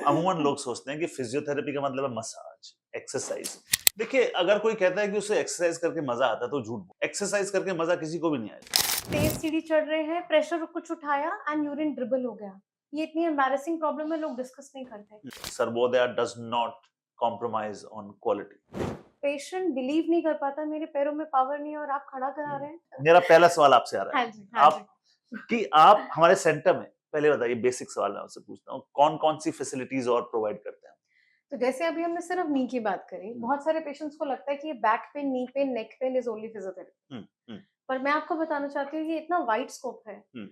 अमूमन लोग सोचते हैं कि फिजियोथेरेपी का मतलब है मसाज, एक्सरसाइज। देखिए, अगर कोई कहता है कि उसे एक्सरसाइज करके मजा आता है तो झूठ बोल। एक्सरसाइज करके मजा किसी को भी नहीं आएगा। तेज सीढ़ी चढ़ रहे हैं, प्रेशर कुछ उठाया एंड यूरिन ड्रिबल हो गया। ये इतनी एम्बैरेसिंग प्रॉब्लम है, लोग डिस्कस नहीं करते। सर्वोदया does not compromise on quality. Patient believe नहीं कर पाता मेरे पैरों में पावर नहीं है और आप खड़ा करा रहे हैं। मेरा पहला सवाल आपसे आ रहा हाँ है जी, हाँ आप जी। कि आप हमारे सेंटर में, पहले बताइए, बेसिक सवाल मैं आपसे पूछता हूँ, कौन कौन सी फैसिलिटीज और प्रोवाइड करते हैं? तो जैसे अभी हमने सिर्फ नी की बात करी, हम्म, बहुत सारे पेशेंट्स को लगता है कि ये back pain, knee pain, neck pain is only physiotherapy. Hmm, hmm, पर मैं आपको बताना चाहती हूँ ये इतना वाइड स्कोप है। हम्म,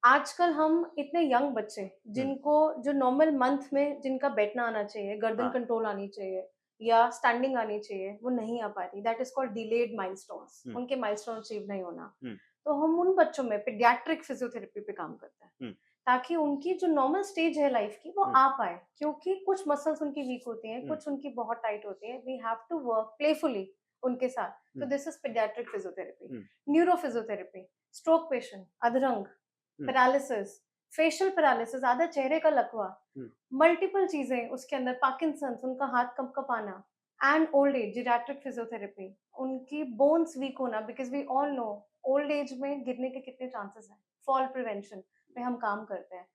आजकल हम इतने यंग बच्चे हम्म, जिनको जो नॉर्मल मंथ में जिनका बैठना आना चाहिए, गर्दन हाँ, कंट्रोल आनी चाहिए या स्टैंडिंग आनी चाहिए, वो नहीं आ पाती। That is called delayed milestones. Hmm, उनके माइलस्टोन अचीव नहीं होना। हम्म, तो हम उन बच्चों में पीडियाट्रिक फिजियोथेरेपी पे काम करते हैं, हम्म, ताकि उनकी जो नॉर्मल स्टेज है लाइफ की वो हम्म, आ पाए। क्योंकि कुछ मसल्स उनकी वीक होती हैं, हम्म, कुछ उनकी बहुत टाइट होती हैं। We have to work playfully उनके साथ। तो hmm, this is paediatric physiotherapy. Hmm, neuro physiotherapy, stroke patient, अधरंग, हम्म, पैरालिसिस, फेशियल पैरालिसिस, आधा चेहरे का लकवा, हम्म, मल्टीपल चीज़ें उसके अंदर, पार्किंसंस, उनका हाथ कँप-कँपाना and old age, geriatric physiotherapy, उनकी बोन्स वीक होना because we all know old age में गिरने के कितने चांसेस हैं। फॉल प्रिवेंशन पे हम काम करते हैं।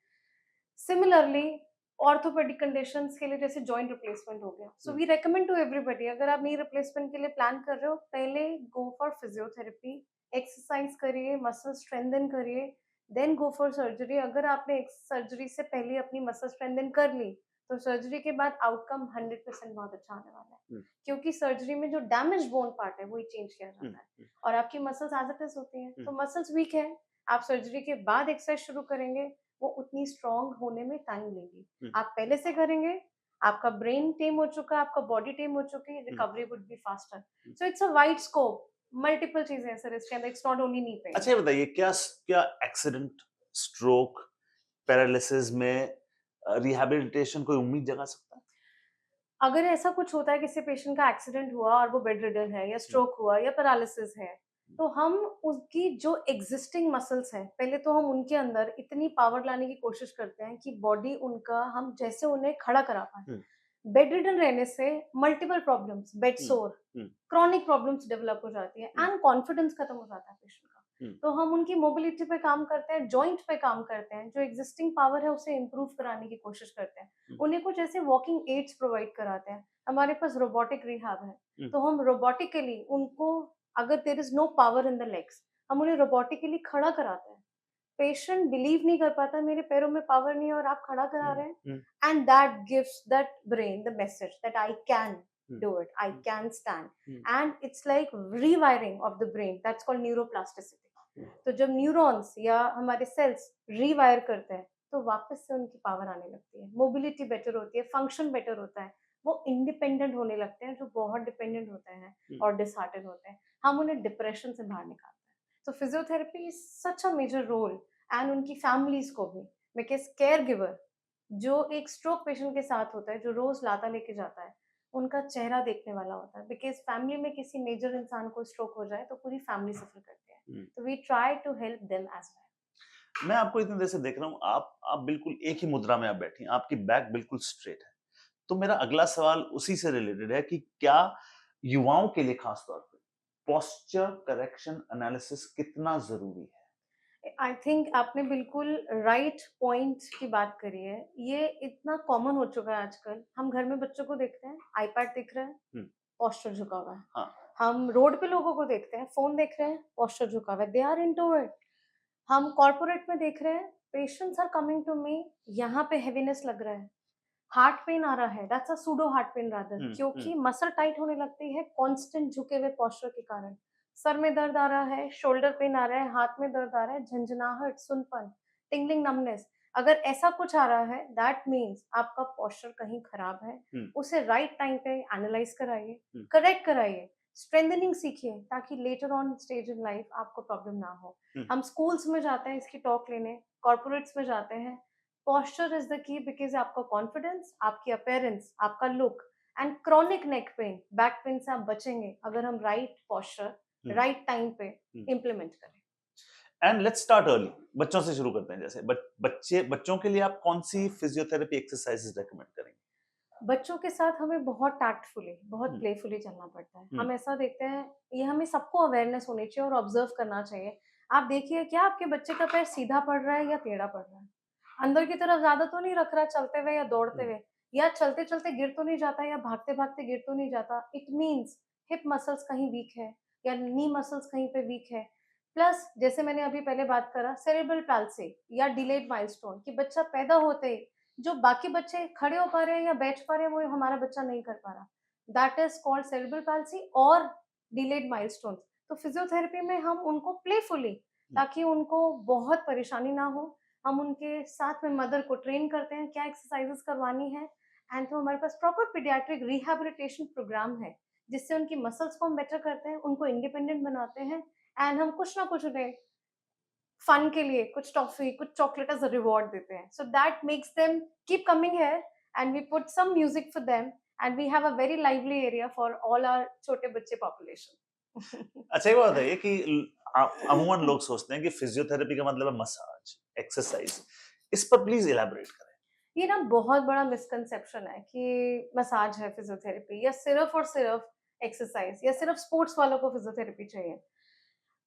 सिमिलरली ऑर्थोपेडिक कंडीशंस के लिए जैसे जॉइंट रिप्लेसमेंट हो गया। सो हम्म, वी रिकमेंड टू एवरीबॉडी, अगर आप नी रिप्लेसमेंट के लिए प्लान कर रहे हो, पहले गो फॉर फिजियोथेरेपी, एक्सरसाइज करिए, मसल स्ट्रेंथन करिए, देन गो फॉर सर्जरी। अगर आपने सर्जरी से पहले अपनी मसल स्ट्रेंथन कर ली, तो सर्जरी के बाद आउटकम 100% बहुत अच्छा आने वाला है। हम्म, क्योंकि सर्जरी में जो डैमेज बोन पार्ट है, वही चेंज किया हम्म, जाता है और आपकी मसल्स एज़ इट इज़ होती हैं। तो हम्म, मसल्स वीक है, आप सर्जरी के बाद एक्सरसाइज शुरू करेंगे, वो उतनी स्ट्रॉन्ग होने में टाइम लेगी। हम्म, आप पहले से करेंगे, आपका ब्रेन टेम हो चुका है, आपका बॉडी टेम हो चुकी है, hmm, recovery would be faster. Hmm. So it's a wide scope, multiple चीज़ें हैं सर इसके अंदर, it's not only knee pain. अच्छा, ये बताइए, क्या क्या एक्सीडेंट, स्ट्रोक, पैरालिसिस में रिहैबिलिटेशन कोई उम्मीद जगा सकता है? अगर ऐसा कुछ होता है, किसी पेशेंट का एक्सीडेंट हुआ और वो बेड रिडन है या हम्म, स्ट्रोक हुआ या पैरालिसिस है, तो हम उसकी जो एक्जिस्टिंग मसल्स हैं, पहले तो हम उनके अंदर इतनी पावर लाने की कोशिश करते हैं कि बॉडी उनका हम जैसे उन्हें खड़ा करा पाएँ। हम्म, बेड रिडन रहने से मल्टीपल प्रॉब्लम्स, बेड हम्म, सोर, हम्म, क्रॉनिक प्रॉब्लम्स डेवलप हो जाती है हम्म, एंड कॉन्फिडेंस खत्म हो जाता है पेशेंट का। हम्म, तो हम उनकी मोबिलिटी पे काम करते हैं, जॉइंट पे काम करते हैं, जो एक्जिस्टिंग पावर है उसे इम्प्रूव कराने की कोशिश करते हैं। हम्म, उन्हें कुछ ऐसे वॉकिंग एड्स प्रोवाइड कराते हैं। हमारे पास रोबोटिक रिहैब है, हम्म, तो हम रोबोटिकली उनको, अगर there is no power in the legs, हम उन्हें रोबोटिकली खड़ा कराते हैं। पेशेंट बिलीव नहीं कर पाता मेरे पैरों में पावर नहीं है और आप खड़ा करा हम्म, रहे हैं, hmm, and that gives that brain the message that I can hmm, do it, I hmm, can stand, hmm, and it's like rewiring of the brain, that's called neuroplasticity. तो जब न्यूरॉन्स या हमारे sales रीवायर करते हैं, तो वापस से उनकी पावर आने लगती है, मोबिलिटी बेटर होती है, फंक्शन बेटर होता है, वो इंडिपेंडेंट होने लगते हैं, जो बहुत डिपेंडेंट होते हैं हम्म। और डिसहार्टेड होते हैं। हम उन्हें डिप्रेशन से बाहर निकालते हैं। तो physiotherapy is such a major role, and उनकी फैमिलीज को भी, बिकॉज केयर गिवर जो एक स्ट्रोक पेशेंट के साथ होता है, जो रोज लाता लेके जाता है, उनका चेहरा देखने वाला होता है। बिकॉज फैमिली में किसी मेजर इंसान को स्ट्रोक हो जाए तो पूरी फैमिली सफर करती है। हम्म। तो we try to help them as well. मैं आपको इतनी देर से देख रहा हूँ, आप बिल्कुल एक ही मुद्रा में आप बैठी हैं, आपकी बैक बिल्कुल स्ट्रेट है। तो मेरा अगला सवाल उसी से रिलेटेड है कि क्या युवाओं के लिए खास तौर पे पोस्चर करेक्शन एनालिसिस कितना जरूरी है? आई थिंक आपने बिल्कुल राइट पॉइंट की बात करी है। ये इतना कॉमन हो चुका है आजकल। हम घर में बच्चों को देखते हैं, आईपैड दिख रहा है, हम्म, पोस्चर झुका हुआ है। हाँ, हम रोड पे लोगों को देखते हैं, फ़ोन देख रहे हैं, पोस्चर झुका हुआ है, दे आर इंटू इट। हम कॉर्पोरेट में देख रहे हैं, patients are coming to me, यहाँ पे हेवीनेस लग रहा है, हार्ट पेन आ रहा है, that's a pseudo heart pain rather, hmm, क्योंकि मसल टाइट होने लगती है कांस्टेंट झुके हुए पोस्चर के कारण। सर में दर्द आ रहा है, शोल्डर पेन आ रहा है, हाथ में दर्द आ रहा है, झंझनाहट, सुनपन, टिंगलिंग नमनेस। अगर ऐसा कुछ आ रहा है, दैट मीन्स आपका पोस्चर कहीं खराब है। हम्म, उसे राइट टाइम पे एनालाइज कराइए, हम्म, करेक्ट कराइए, स्ट्रेंथनिंग सीखिए, ताकि later on stage in life आपको प्रॉब्लम ना हो। हम्म, हम स्कूल्स में जाते हैं इसकी टॉक लेने, कॉर्पोरेट्स में जाते हैं। Posture is the key, because आपका कॉन्फिडेंस, आपकी अपीयरेंस, आपका look and chronic neck pain, back pain से आप बचेंगे, अगर हम राइट पोस्चर हम्म, राइट टाइम पे हम्म। इम्प्लीमेंट करें। एंड लेट्स स्टार्ट अर्ली, बच्चों से शुरू करते हैं। जैसे बच्चों के लिए आप कौन सी फिजियोथेरेपी एक्सरसाइजेस रेकमेंड करेंगे? बच्चों के साथ हमें बहुत टैक्टफुली, बहुत हम्म, प्लेफुली चलना पड़ता है। हम्म, हम ऐसा देखते हैं, ये हमें सबको अवेयरनेस होनी चाहिए और ऑब्जर्व करना चाहिए। आप देखिए क्या आपके बच्चे का पैर सीधा पड़ रहा है या टेढ़ा पड़ रहा है? अंदर की तरफ ज़्यादा तो नहीं रख रहा चलते हुए या दौड़ते हम्म, हुए, या चलते-चलते गिर तो नहीं जाता या भागते-भागते गिर तो नहीं जाता। इट मीन्स हिप मसल्स कहीं वीक है या नी मसल्स कहीं पे वीक है। प्लस जैसे मैंने अभी पहले बात करा सेरेब्रल पैल्सी या डिलेड माइलस्टोन कि बच्चा पैदा होते ही जो बाकी बच्चे खड़े हो पा रहे हैं या बैठ पा रहे हैं, वो हमारा बच्चा नहीं कर पा रहा। That is called cerebral palsy और डिलेड माइलस्टोन्स। तो फिज़ियोथेरेपी में हम उनको प्लेफुली, हम्म, ताकि उनको बहुत परेशानी ना हो, हम उनके साथ में मदर को ट्रेन करते हैं, क्या एक्सरसाइज़ेज़ करवानी है। एंड तो हमारे पास प्रॉपर पीडियाट्रिक रिहैबिलिटेशन प्रोग्राम है, जिससे उनकी मसल्स को हम बेटर करते हैं, उनको इंडिपेंडेंट बनाते हैं एंड हम कुछ ना कुछ उन्हें फन के लिए कुछ टॉफी, कुछ चॉकलेट एज़ अ रिवॉर्ड देते हैं। So that makes them keep coming here and we put some music for them and we have a very lively area for all our छोटे बच्चे पॉपुलेशन। अच्छा ये बात है कि अमूमन लोग सोचते हैं कि फिजियोथेरेपी का मतलब है मसाज, एक्सरसाइज। इस पर प्लीज इलैबोरेट करें। ये ना बहुत बड़ा मिसकंसेप्शन है कि मसाज है फिजियोथेरेपी, या सिर्फ और सिर्फ एक्सरसाइज, या सिर्फ स्पोर्ट्स वालों को फिजियोथेरेपी चाहिए।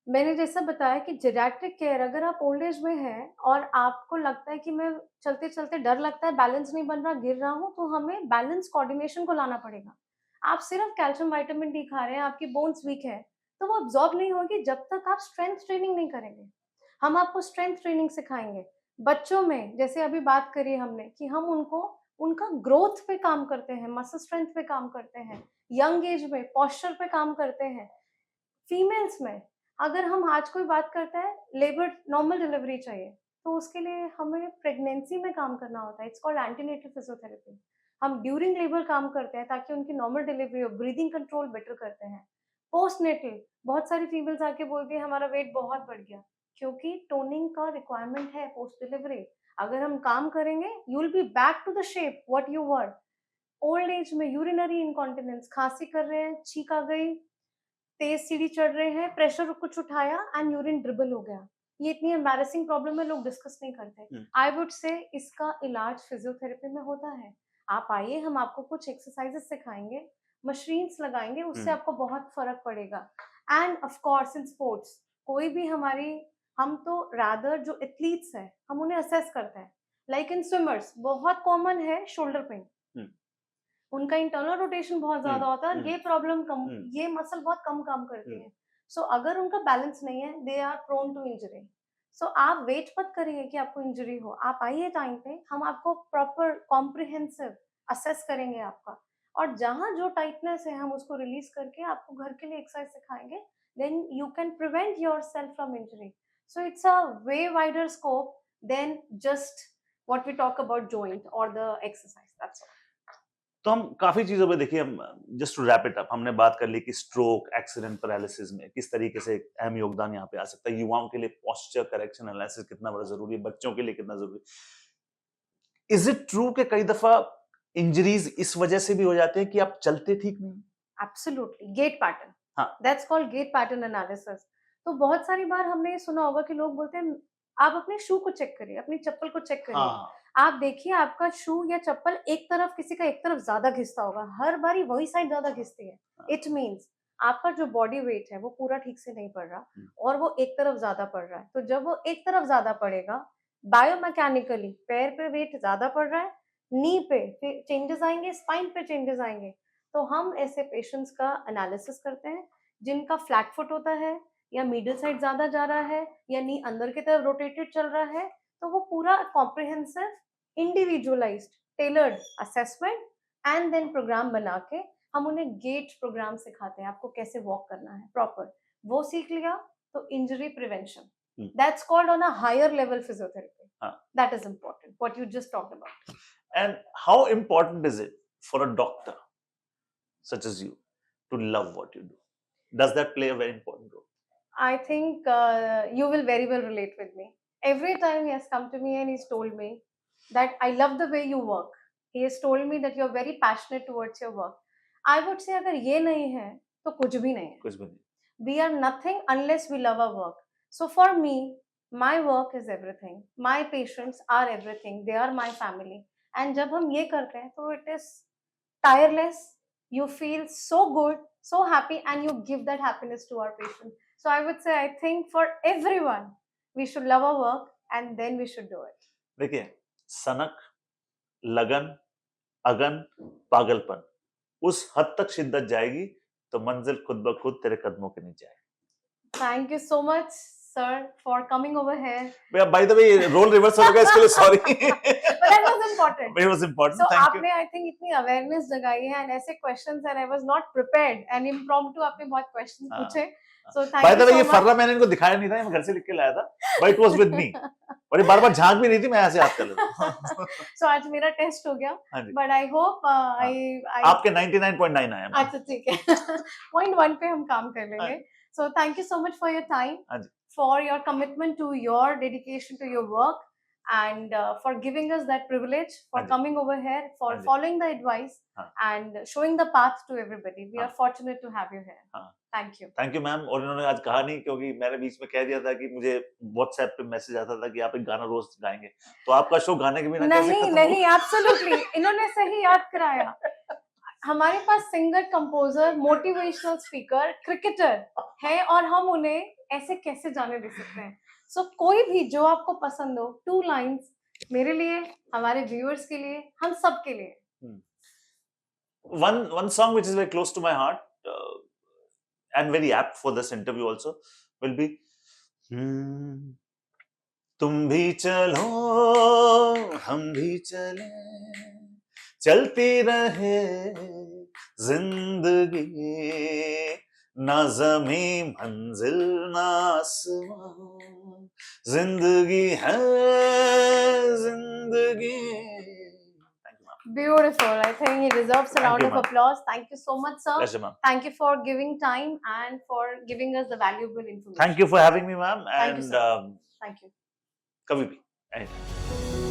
मैंने जैसा बताया कि जेरियाट्रिक केयर, अगर आप ओल्ड एज में हैं और आपको लगता है कि मैं चलते-चलते डर लगता है, बैलेंस नहीं बन रहा, गिर रहा हूँ, तो हमें बैलेंस कोऑर्डिनेशन को लाना पड़ेगा। आप सिर्फ कैल्शियम, विटामिन डी खा रहे हैं, आपकी बोन्स वीक है, तो वो अब्ज़ॉर्ब नहीं होगी जब तक आप स्ट्रेंथ ट्रेनिंग नहीं करेंगे। हम आपको स्ट्रेंथ ट्रेनिंग सिखाएँगे। बच्चों में जैसे अभी बात करी हमने कि हम उनको उनका ग्रोथ पे काम करते हैं, मसल स्ट्रेंथ पे काम करते हैं, यंग एज में पोस्चर पे काम करते हैं। फीमेल्स में अगर हम आज कोई बात करते हैं, लेबर नॉर्मल डिलीवरी चाहिए, तो उसके लिए हमें प्रेगनेंसी में काम करना होता है। It's called antenatal physiotherapy. हम ड्यूरिंग लेबर काम करते हैं ताकि उनकी नॉर्मल डिलीवरी हो, ब्रीदिंग कंट्रोल बेटर करते हैं। पोस्टनेटल बहुत सारी फीमेल्स आके बोलती है हमारा वेट बहुत बढ़ गया, क्योंकि टोनिंग का रिक्वायरमेंट है पोस्ट डिलीवरी। अगर हम काम करेंगे, you will be back to the shape what you were. Old age में यूरिनरी इनकॉन्टिनेंस, खांसी कर रहे हैं, छींक आ गई, तेज सीढ़ी चढ़ रहे हैं, प्रेशर कुछ उठाया एंड यूरिन ड्रिबल हो गया। ये इतनी एम्बैरेसिंग प्रॉब्लम है, लोग डिस्कस नहीं करते। हम्म, आई वुड से इसका इलाज फिजियोथेरेपी में होता है। आप आइए, हम आपको कुछ एक्सरसाइजेस सिखाएंगे, मशीन्स लगाएंगे, उससे हम्म, आपको बहुत फर्क पड़ेगा। End of course in sports कोई भी हमारी, हम तो रादर जो एथलीट्स हैं हम उन्हें असेस करते हैं। लाइक इन स्विमर्स बहुत कॉमन है शोल्डर पेन, हम्म, उनका इंटरनल रोटेशन बहुत हम्म, ज़्यादा होता है और हम्म, ये प्रॉब्लम कम, हम्म, ये मसल बहुत कम काम करती हम्म, है। सो अगर उनका बैलेंस नहीं है, they are prone to injury. So आप वेट मत करिए कि आपको इंजरी हो, आप आइए टाइम पे, हम आपको प्रॉपर कॉम्प्रिहेंसिव असेस करेंगे आपका, और जहाँ जो टाइटनेस है हम उसको रिलीज करके आपको घर के लिए एक्सरसाइज सिखाएंगे। Then you can prevent yourself from injury. So it's a way wider scope than just what we talk about joint और द एक्सरसाइज, दैट्स ऑल। तो हम काफी चीजों पे देखिए, हम just to wrap it up, हमने बात कर ली कि स्ट्रोक, एक्सीडेंट, पैरालिसिस में किस तरीके से एक अहम योगदान यहाँ पे आ सकता है। युवाओं के लिए पोस्चर करेक्शन एनालिसिस कितना बड़ा जरूरी है, बच्चों के लिए कितना जरूरी है। इज इट ट्रू कि कई दफा इंजरीज इस वजह से भी हो जाते हैं कि आप चलते ठीक नहीं? एब्सोल्युटली, गेट पैटर्न, हाँ, that's called gait pattern analysis. तो बहुत सारी बार हमने ये सुना होगा कि लोग बोलते हैं आप अपने शू को चेक करिए, अपनी चप्पल को चेक करिए। हाँ, आप देखिए आपका शू या चप्पल एक तरफ, किसी का एक तरफ ज्यादा घिसता होगा, हर बारी वही साइड ज्यादा घिसती है। हाँ, इट मीन्स आपका जो बॉडी वेट है वो पूरा ठीक से नहीं पड़ रहा हम्म, और वो एक तरफ ज्यादा पड़ रहा है। तो जब वो एक तरफ ज्यादा पड़ेगा, बायोमैकेनिकली पैर पे वेट ज्यादा पड़ रहा है, नी पे चेंजेस आएंगे, स्पाइन पे चेंजेस आएंगे। तो हम ऐसे पेशेंट्स का एनालिसिस करते हैं जिनका फ्लैट फुट होता है, या मिडल साइड ज्यादा जा रहा है, या नी अंदर की तरफ रोटेटेड चल रहा है। तो वो पूरा comprehensive, individualised, tailored assessment and then programme बना के हम उन्हें गेट प्रोग्राम सिखाते हैं, आपको कैसे वॉक करना है प्रॉपर। वो सीख लिया तो injury prevention, hmm, that's called on a higher level physiotherapy. हाँ। That is important what you just talked about. And how important is it for a doctor such as you to love what you do? Does that play a very important role? I think you will very well relate with me. Every time he has come to me and he's told me that I love the way you work. He has told me that you're very passionate towards your work. I would say अगर ये नहीं है तो कुछ भी नहीं है. कुछ भी नहीं। We are nothing unless we love our work. So for me, my work is everything, my patients are everything, they are my family. And जब हम ये करते हैं तो it is tireless, you feel so good, so happy, and you give that happiness to our patients. So I would say, I think for everyone, we should love our work and then we should do it. देखिए, सनक, लगन, अगन, पागलपन, उस हद तक शिद्दत जाएगी तो मंजिल खुद ब खुद तेरे कदमों के नीचे आएगी। Thank you so much, sir, for coming over here. भैया, by the way, role reverse हो गया, इसके लिए sorry. But that was important. It was important. So Thank you. आपने I think इतनी awareness जगाई है, and ऐसे questions, and I was not prepared, and impromptu आपने बहुत questions हाँ, पूछे. हाँ। So thank By you the way, so ये much. फर्रा मैंने इनको दिखाया नहीं था, मैं घर से लिख के लाया था, but it was with me. और ये बार-बार झांक भी रही थी, मैं ऐसे याद कर लेता हूँ। So आज मेरा टेस्ट हो गया, हाँ जी। but I hope हाँ। I आपके 99.9 आया। अच्छा ठीक है। Point 1 पे हम काम कर हाँ। लेंगे. So thank you so much for your time, हाँ जी। for your commitment to your dedication to your work, and for giving us that privilege, for हाँ जी। coming over here, for हाँ जी। following the advice, हाँ। and showing the path to everybody. We हाँ। are fortunate to have you here. हाँ। Thank you. Thank you ma'am. और इन्होंने आज कहा नहीं, क्योंकि मैंने बीच में कह दिया था कि मुझे व्हाट्सएप पे मैसेज आता था कि आप एक गाना रोज गाएंगे, तो आपका शो गाने के बिना कैसे नहीं खत्म नहीं, होगा? absolutely, इन्होंने सही याद कराया. हमारे पास singer, composer, motivational speaker, cricketer है, और हम उन्हें ऐसे कैसे जाने दे सकते हैं? सो कोई भी जो आपको पसंद हो, 2 लाइंस मेरे लिए, हमारे व्यूअर्स के लिए, हम सब के लिए. One song which is very close to my heart and very apt for this interview also will be तुम भी चलो हम भी चले, चलती रहे जिंदगी, ना जमी मंजिल ना आसमां, जिंदगी है जिंदगी। Beautiful. I think he deserves a Thank round you, of ma'am. applause. Thank you so much, sir. Pleasure, ma'am. Thank you for giving time and for giving us the valuable information. Thank you for having me, ma'am. Thank you, And sir. Thank you. kabhi bhi, anytime.